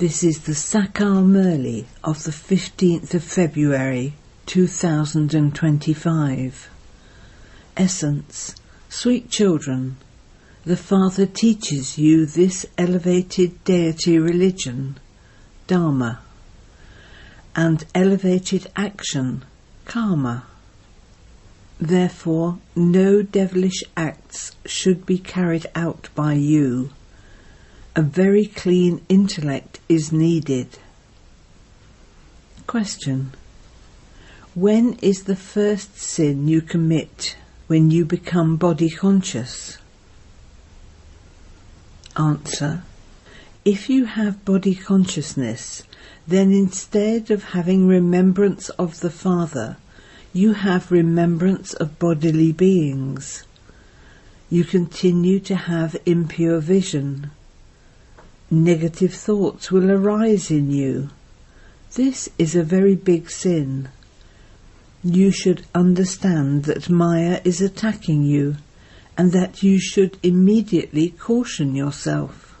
This is the Sakar Murli of the 15th of February 2025. Essence: sweet children, the Father teaches you this elevated deity religion, Dharma, and elevated action, karma. Therefore, no devilish acts should be carried out by you. A very clean intellect is needed. Question: when is the first sin you commit when you become body conscious? Answer: if you have body consciousness, then instead of having remembrance of the Father, you have remembrance of bodily beings. You continue to have impure vision. Negative thoughts will arise in you. This is a very big sin. You should understand that Maya is attacking you, and that you should immediately caution yourself.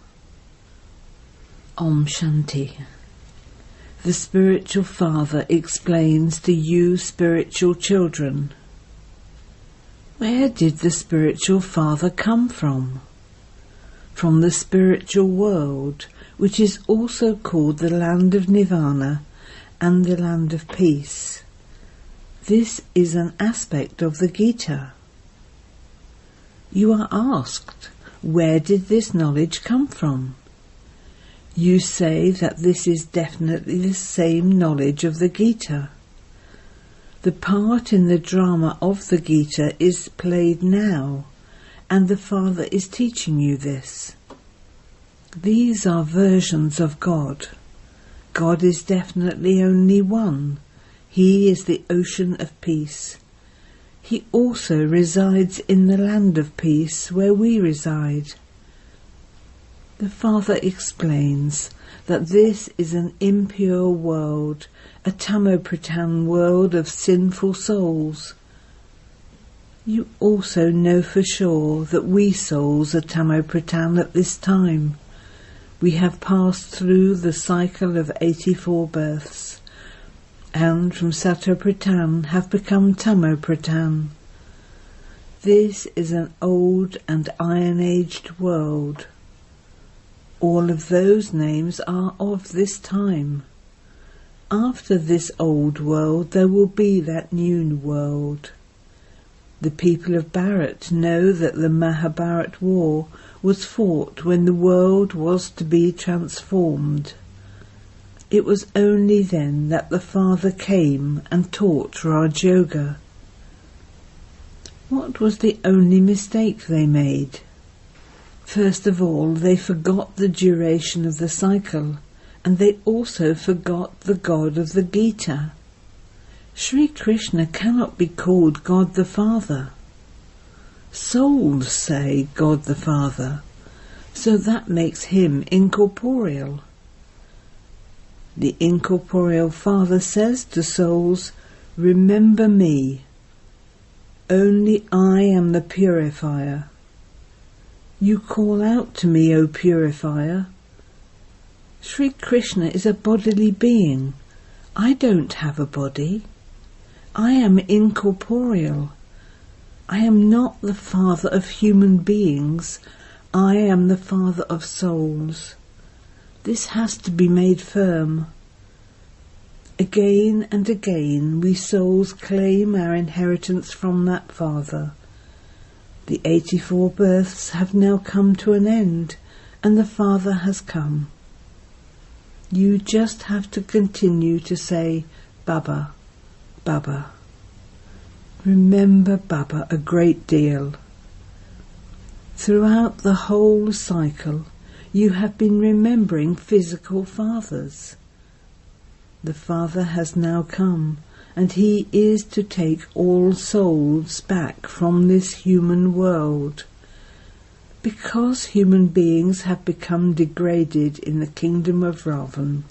Om Shanti. The Spiritual Father explains to you spiritual children. Where did the Spiritual Father come from? From the spiritual world, which is also called the land of Nirvana and the land of peace. This is an aspect of the Gita. You are asked, where did this knowledge come from? You say that this is definitely the same knowledge of the Gita. The part in the drama of the Gita is played now, and the Father is teaching you this. These are versions of God. God is definitely only one. He is the ocean of peace. He also resides in the land of peace where we reside. The Father explains that this is an impure world, a Tamopratan world of sinful souls. You also know for sure that we souls are Tamopratan at this time. We have passed through the cycle of 84 births, and from Satopratan have become Tamopratan. This is an old and iron-aged world. All of those names are of this time. After this old world there will be that new world. The people of Bharat know that the Mahabharat war was fought when the world was to be transformed. It was only then that the Father came and taught Raj Yoga. What was the only mistake they made? First of all, they forgot the duration of the cycle, and they also forgot the God of the Gita. Sri Krishna cannot be called God the Father. Souls say God the Father, so that makes him incorporeal. The incorporeal Father says to souls, remember me. Only I am the purifier. You call out to me, O purifier. Sri Krishna is a bodily being. I don't have a body. I am incorporeal. I am not the Father of human beings. I am the Father of souls. This has to be made firm. Again and again we souls claim our inheritance from that Father. The 84 births have now come to an end, and the Father has come. You just have to continue to say, Baba, Baba. Remember Baba a great deal. Throughout the whole cycle, you have been remembering physical fathers. The Father has now come, and he is to take all souls back from this human world. Because human beings have become degraded in the kingdom of Ravan.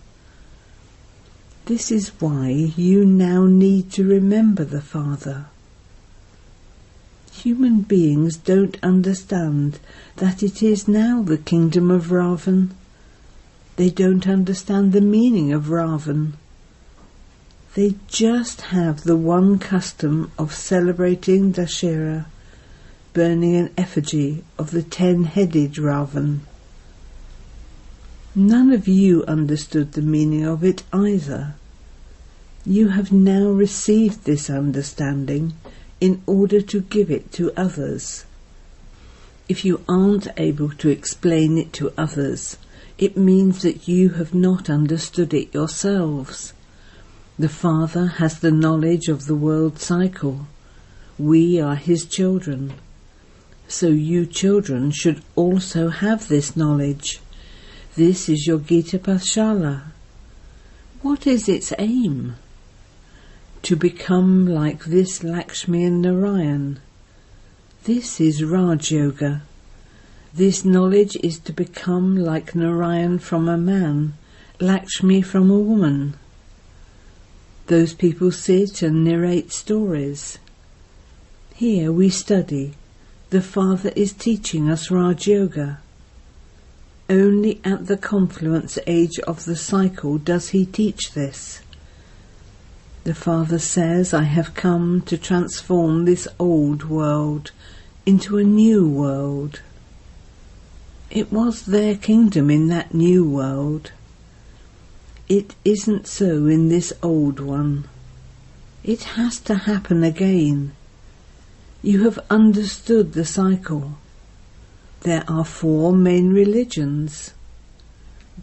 This is why you now need to remember the Father. Human beings don't understand that it is now the kingdom of Ravan. They don't understand the meaning of Ravan. They just have the one custom of celebrating Dashera, burning an effigy of the 10-headed Ravan. None of you understood the meaning of it either. You have now received this understanding in order to give it to others. If you aren't able to explain it to others, it means that you have not understood it yourselves. The Father has the knowledge of the world cycle. We are his children. So you children should also have this knowledge. This is your Gita Pathshala. What is its aim? To become like this Lakshmi and Narayan. This is Raj Yoga. This knowledge is to become like Narayan from a man, Lakshmi from a woman. Those people sit and narrate stories. Here we study. The Father is teaching us Raj Yoga. Only at the confluence age of the cycle does he teach this. The Father says, I have come to transform this old world into a new world. It was their kingdom in that new world. It isn't so in this old one. It has to happen again. You have understood the cycle. There are 4 main religions.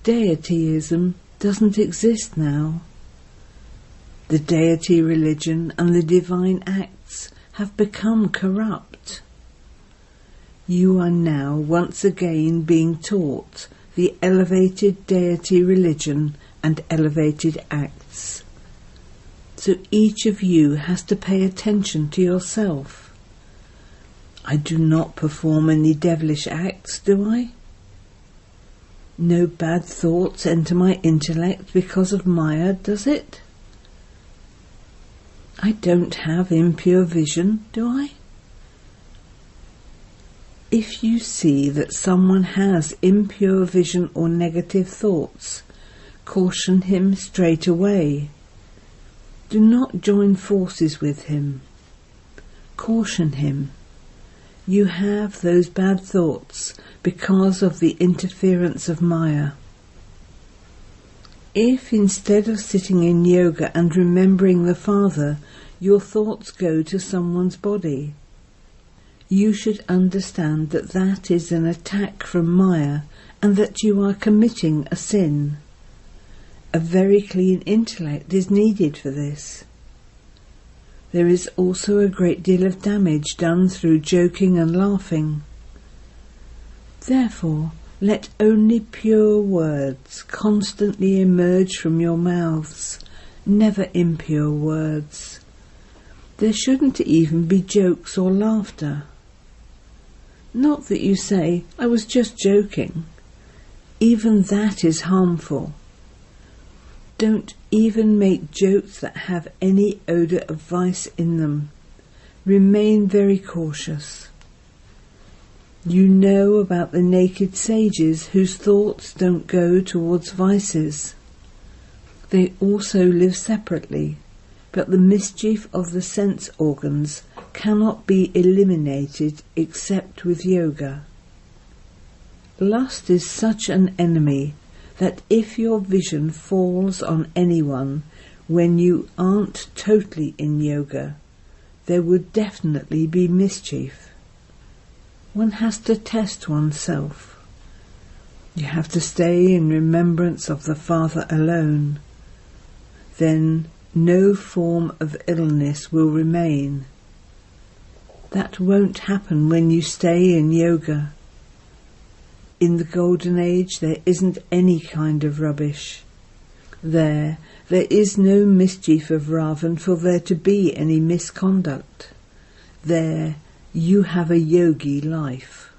Deityism doesn't exist now. The deity religion and the divine acts have become corrupt. You are now once again being taught the elevated deity religion and elevated acts. So each of you has to pay attention to yourself. I do not perform any devilish acts, do I? No bad thoughts enter my intellect because of Maya, does it? I don't have impure vision, do I? If you see that someone has impure vision or negative thoughts, caution him straight away. Do not join forces with him. Caution him. You have those bad thoughts because of the interference of Maya. If instead of sitting in yoga and remembering the Father, your thoughts go to someone's body, you should understand that that is an attack from Maya and that you are committing a sin. A very clean intellect is needed for this. There is also a great deal of damage done through joking and laughing. Therefore, let only pure words constantly emerge from your mouths, never impure words. There shouldn't even be jokes or laughter. Not that you say, I was just joking. Even that is harmful. Don't even make jokes that have any odour of vice in them. Remain very cautious. You know about the naked sages whose thoughts don't go towards vices. They also live separately, but the mischief of the sense organs cannot be eliminated except with yoga. Lust is such an enemy that if your vision falls on anyone when you aren't totally in yoga, there would definitely be mischief. One has to test oneself. You have to stay in remembrance of the Father alone. Then no form of illness will remain. That won't happen when you stay in yoga. In the Golden Age there isn't any kind of rubbish. There is no mischief of Ravan for there to be any misconduct. There you have a yogi life.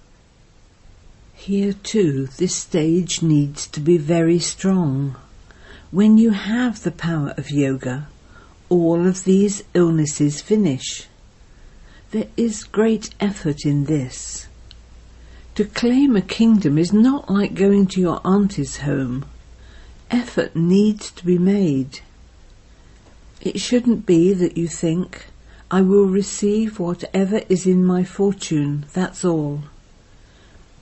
Here too this stage needs to be very strong. When you have the power of yoga, all of these illnesses finish. There is great effort in this. To claim a kingdom is not like going to your auntie's home. Effort needs to be made. It shouldn't be that you think, I will receive whatever is in my fortune, that's all.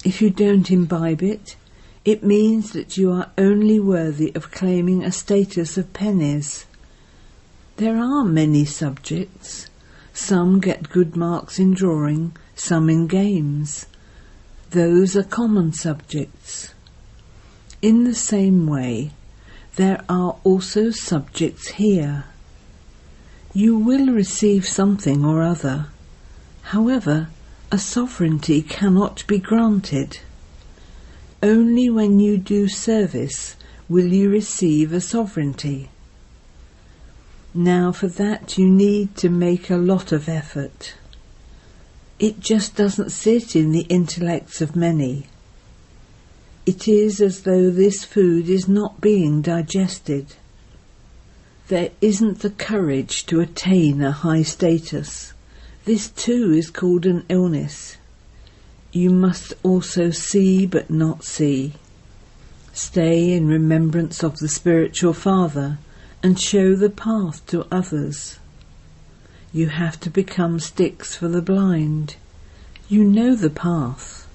If you don't imbibe it, it means that you are only worthy of claiming a status of pennies. There are many subjects. Some get good marks in drawing, some in games. Those are common subjects. In the same way, there are also subjects here. You will receive something or other. However, a sovereignty cannot be granted. Only when you do service will you receive a sovereignty. Now for that you need to make a lot of effort. It just doesn't sit in the intellects of many. It is as though this food is not being digested. There isn't the courage to attain a high status. This too is called an illness. You must also see but not see. Stay in remembrance of the spiritual father and show the path to others. You have to become sticks for the blind. You know the path.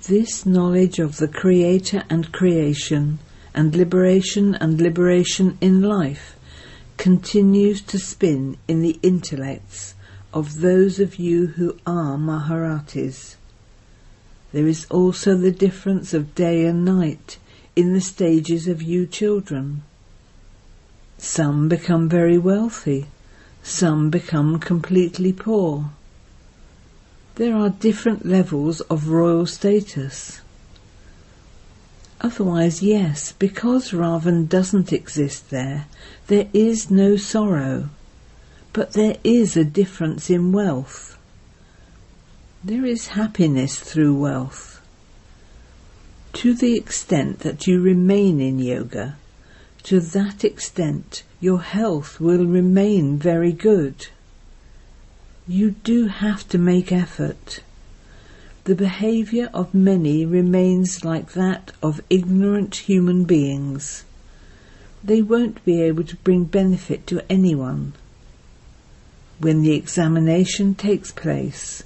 This knowledge of the Creator and creation and liberation in life continues to spin in the intellects of those of you who are Maharatis. There is also the difference of day and night in the stages of you children. Some become very wealthy, some become completely poor. There are different levels of royal status. Otherwise, yes, because Ravan doesn't exist there is no sorrow. But there is a difference in wealth. There is happiness through wealth. To the extent that you remain in yoga, to that extent your health will remain very good. You do have to make effort. The behaviour of many remains like that of ignorant human beings. They won't be able to bring benefit to anyone. When the examination takes place,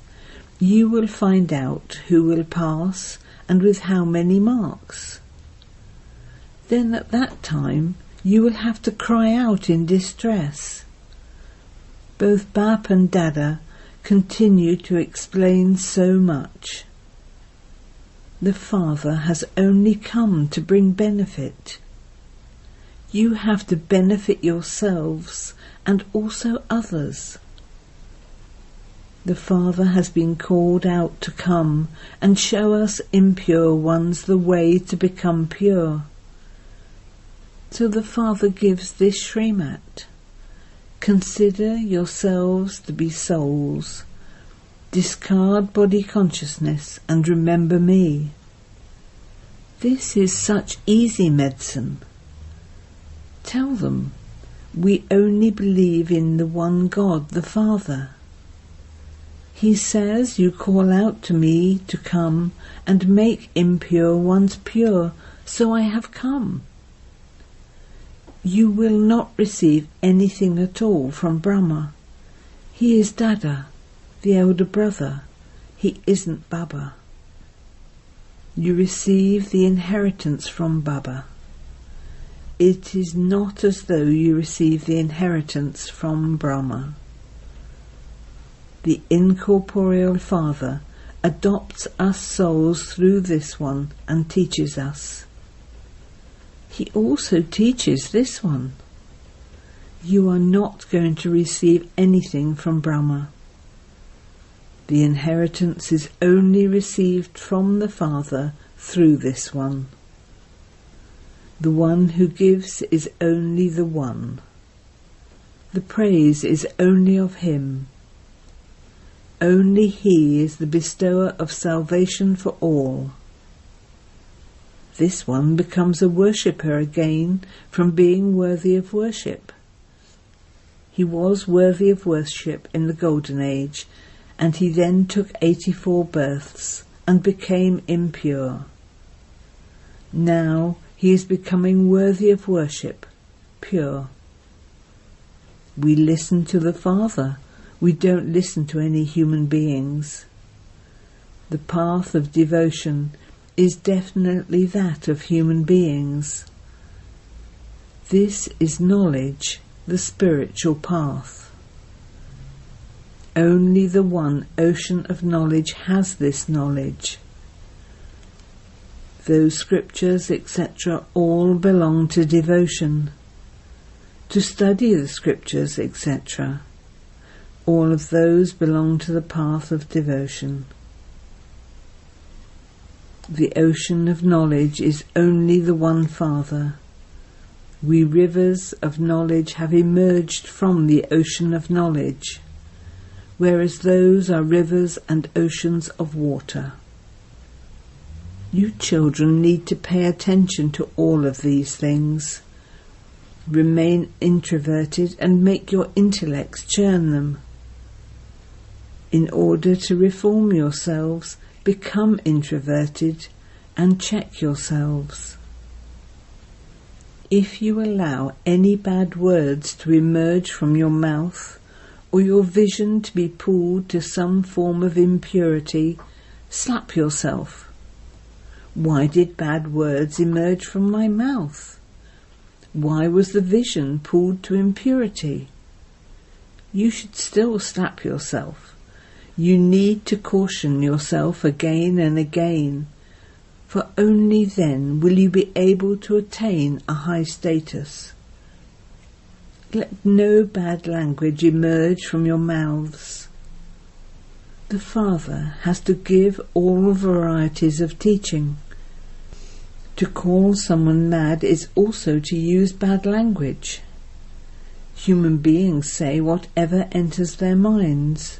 you will find out who will pass and with how many marks. Then at that time you will have to cry out in distress. Both Bap and Dada continue to explain so much. The Father has only come to bring benefit. You have to benefit yourselves and also others. The Father has been called out to come and show us impure ones the way to become pure. So the Father gives this Srimat. Consider yourselves to be souls. Discard body consciousness and remember me. This is such easy medicine. Tell them, we only believe in the one God, the Father. He says, you call out to me to come and make impure ones pure, so I have come. You will not receive anything at all from Brahma. He is Dada, the elder brother. He isn't Baba. You receive the inheritance from Baba. It is not as though you receive the inheritance from Brahma. The incorporeal Father adopts us souls through this one and teaches us. He also teaches this one. You are not going to receive anything from Brahma. The inheritance is only received from the Father through this one. The one who gives is only the one. The praise is only of him. Only he is the bestower of salvation for all. This one becomes a worshipper again from being worthy of worship. He was worthy of worship in the Golden Age, and he then took 84 births and became impure. Now he is becoming worthy of worship, pure. We listen to the Father. We don't listen to any human beings. The path of devotion is definitely that of human beings. This is knowledge, the spiritual path. Only the one ocean of knowledge has this knowledge. Those scriptures, etc., all belong to devotion. To study the scriptures, etc., all of those belong to the path of devotion. The ocean of knowledge is only the one Father. We rivers of knowledge have emerged from the ocean of knowledge, whereas those are rivers and oceans of water. You children need to pay attention to all of these things. Remain introverted and make your intellects churn them. In order to reform yourselves, become introverted and check yourselves. If you allow any bad words to emerge from your mouth, or your vision to be pulled to some form of impurity, slap yourself. Why did bad words emerge from my mouth? Why was the vision pulled to impurity? You should still slap yourself. You need to caution yourself again and again, for only then will you be able to attain a high status. Let no bad language emerge from your mouths. The Father has to give all varieties of teaching. To call someone mad is also to use bad language. Human beings say whatever enters their minds.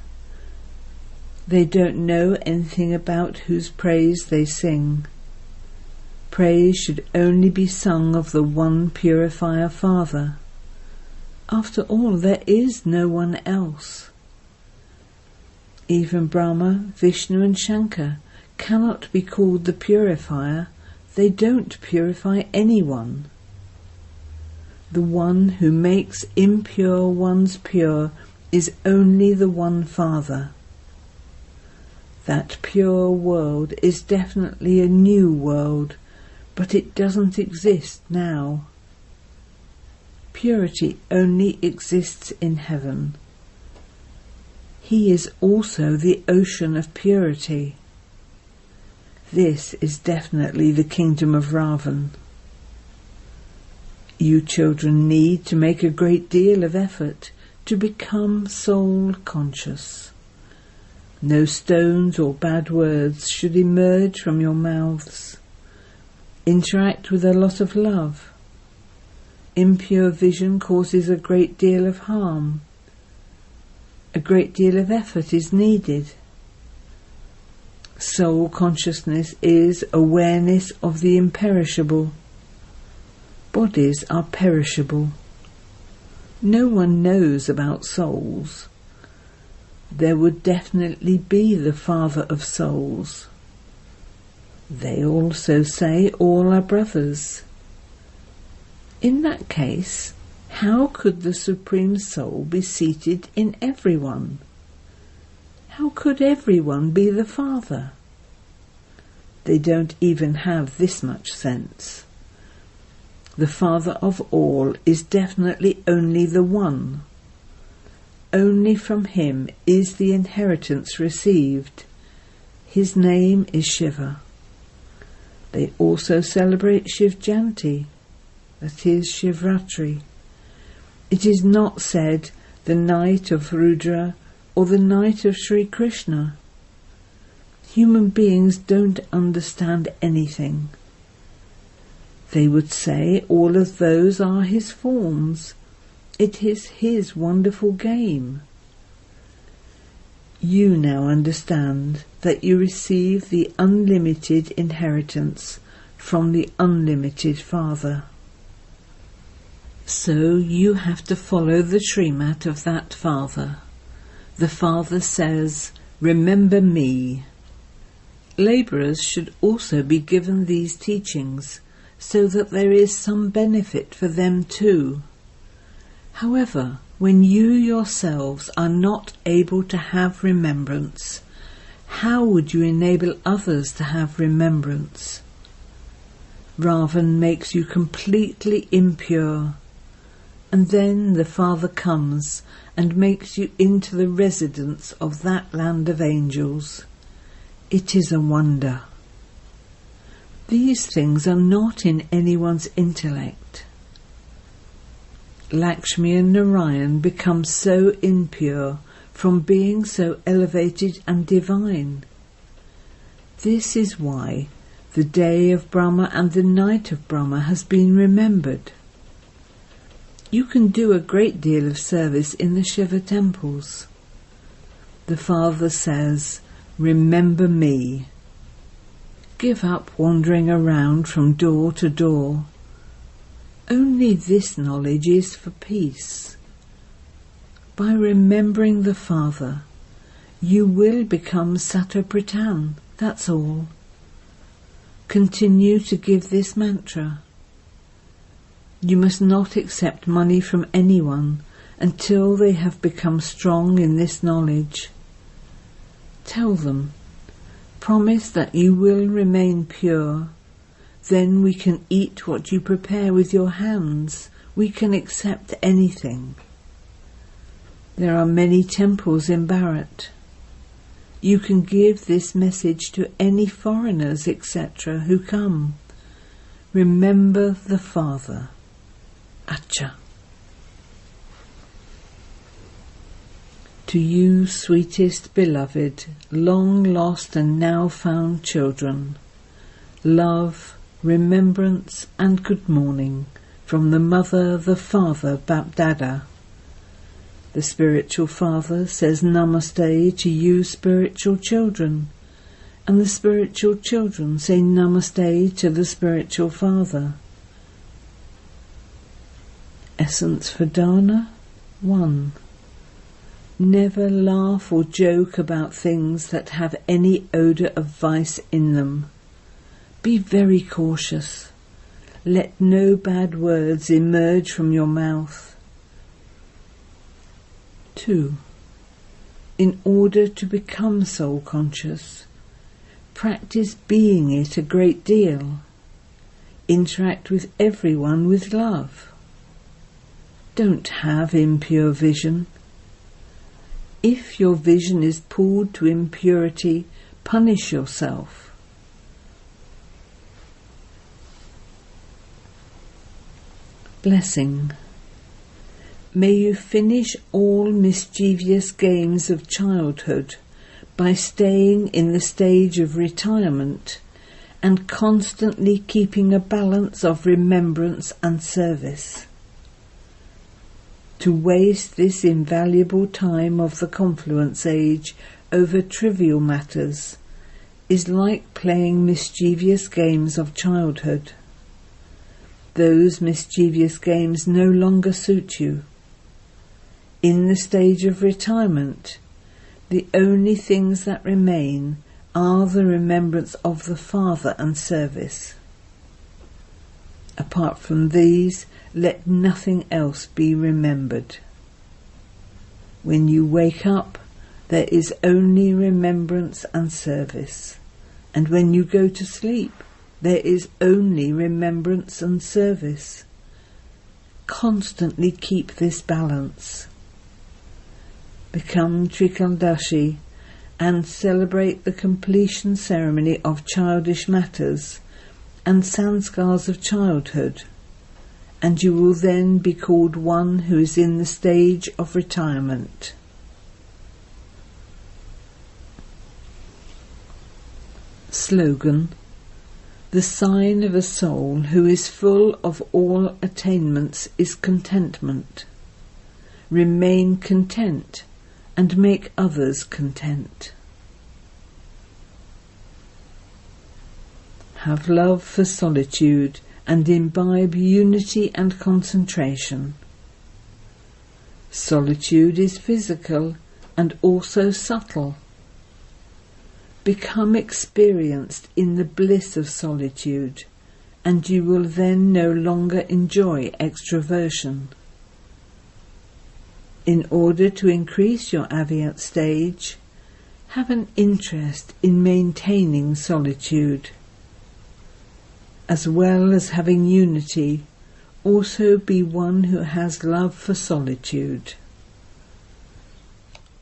They don't know anything about whose praise they sing. Praise should only be sung of the one purifier Father. After all, there is no one else. Even Brahma, Vishnu and Shankar cannot be called the purifier. They don't purify anyone. The one who makes impure ones pure is only the one Father. That pure world is definitely a new world, but it doesn't exist now. Purity only exists in heaven. He is also the ocean of purity. This is definitely the kingdom of Ravan. You children need to make a great deal of effort to become soul conscious. No stones or bad words should emerge from your mouths. Interact with a lot of love. Impure vision causes a great deal of harm. A great deal of effort is needed. Soul consciousness is awareness of the imperishable. Bodies are perishable. No one knows about souls. There would definitely be the Father of souls. They also say all are brothers. In that case, how could the Supreme Soul be seated in everyone? How could everyone be the Father? They don't even have this much sense. The Father of all is definitely only the one. Only from him is the inheritance received. His name is Shiva. They also celebrate Shiv Jayanti, that is Shivratri. It is not said the night of Rudra or the night of Sri Krishna. Human beings don't understand anything. They would say all of those are his forms. It is his wonderful game. You now understand that you receive the unlimited inheritance from the unlimited Father. So you have to follow the Srimat of that Father. The Father says, "Remember me." Labourers should also be given these teachings, so that there is some benefit for them too. However, when you yourselves are not able to have remembrance, how would you enable others to have remembrance? Ravan makes you completely impure, and then the Father comes and makes you into the residence of that land of angels. It is a wonder. These things are not in anyone's intellect. Lakshmi and Narayan become so impure from being so elevated and divine. This is why the day of Brahma and the night of Brahma has been remembered. You can do a great deal of service in the Shiva temples. The Father says, "Remember me." Give up wandering around from door to door. Only this knowledge is for peace. By remembering the Father, you will become Satopritan, that's all. Continue to give this mantra. You must not accept money from anyone until they have become strong in this knowledge. Tell them, promise that you will remain pure. Then we can eat what you prepare with your hands. We can accept anything. There are many temples in Bharat. You can give this message to any foreigners, etc., who come. Remember the Father. Acha. To you, sweetest beloved, long lost and now found children, love, remembrance and good morning from the Mother, the Father, BapDada. The spiritual Father says Namaste to you spiritual children, and the spiritual children say Namaste to the spiritual Father. Essence for Dana 1. Never laugh or joke about things that have any odour of vice in them. Be very cautious. Let no bad words emerge from your mouth. 2. In order to become soul conscious, practice being it a great deal. Interact with everyone with love. Don't have impure vision. If your vision is pulled to impurity, punish yourself. Blessing. May you finish all mischievous games of childhood by staying in the stage of retirement and constantly keeping a balance of remembrance and service. To waste this invaluable time of the confluence age over trivial matters is like playing mischievous games of childhood. Those mischievous games no longer suit you. In the stage of retirement, the only things that remain are the remembrance of the Father and service. Apart from these, let nothing else be remembered. When you wake up, there is only remembrance and service, and when you go to sleep, there is only remembrance and service. Constantly keep this balance. Become Trikaldashi and celebrate the completion ceremony of childish matters and sanskars of childhood, and you will then be called one who is in the stage of retirement. Slogan. The sign of a soul who is full of all attainments is contentment. Remain content and make others content. Have love for solitude and imbibe unity and concentration. Solitude is physical and also subtle. Become experienced in the bliss of solitude and you will then no longer enjoy extroversion. In order to increase your Avyakt stage, have an interest in maintaining solitude. As well as having unity, also be one who has love for solitude.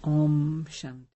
Om Shanti.